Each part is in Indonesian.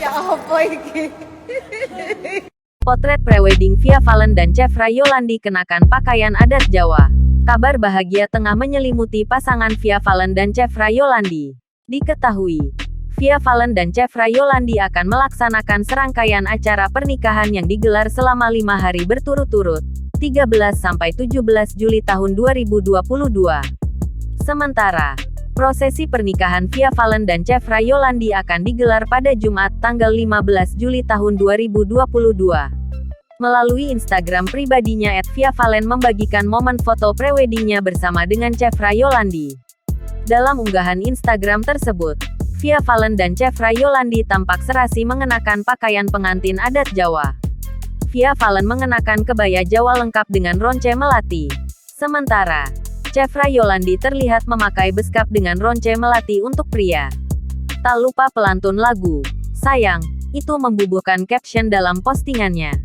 Apa iki? Potret prewedding Via Valen dan Chevra Yolandi kenakan pakaian adat Jawa. Kabar bahagia tengah menyelimuti pasangan Via Valen dan Chevra Yolandi. Diketahui, Via Valen dan Chevra Yolandi akan melaksanakan serangkaian acara pernikahan yang digelar selama 5 hari berturut-turut, 13–17 Juli tahun 2022. Sementara, prosesi pernikahan Via Valen dan Chevra Yolandi akan digelar pada Jumat, tanggal 15 Juli tahun 2022. Melalui Instagram pribadinya @viavalen membagikan momen foto preweddingnya bersama dengan Chevra Yolandi. Dalam unggahan Instagram tersebut, Via Valen dan Chevra Yolandi tampak serasi mengenakan pakaian pengantin adat Jawa. Via Valen mengenakan kebaya Jawa lengkap dengan ronce melati. Sementara, Chevra Yolandi terlihat memakai beskap dengan ronce melati untuk pria. Tak lupa pelantun lagu "Sayang" itu membubuhkan caption dalam postingannya.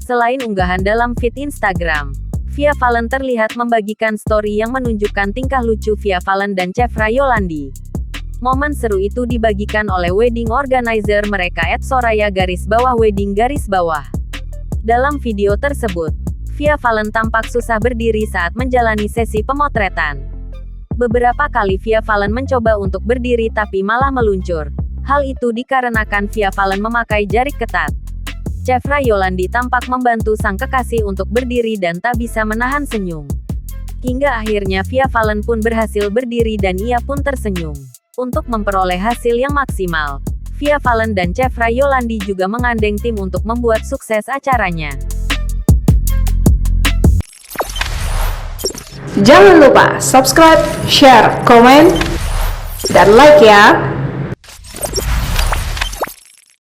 Selain unggahan dalam feed Instagram, Via Valen terlihat membagikan story yang menunjukkan tingkah lucu Via Valen dan Chevra Yolandi. Momen seru itu dibagikan oleh wedding organizer mereka @soraya_wedding_. Dalam video tersebut, Via Valen tampak susah berdiri saat menjalani sesi pemotretan. Beberapa kali Via Valen mencoba untuk berdiri tapi malah meluncur. Hal itu dikarenakan Via Valen memakai jarik ketat. Chevra Yolandi tampak membantu sang kekasih untuk berdiri dan tak bisa menahan senyum. Hingga akhirnya Via Valen pun berhasil berdiri dan ia pun tersenyum. Untuk memperoleh hasil yang maksimal, Via Valen dan Chevra Yolandi juga menggandeng tim untuk membuat sukses acaranya. Jangan lupa subscribe, share, komen, dan like ya!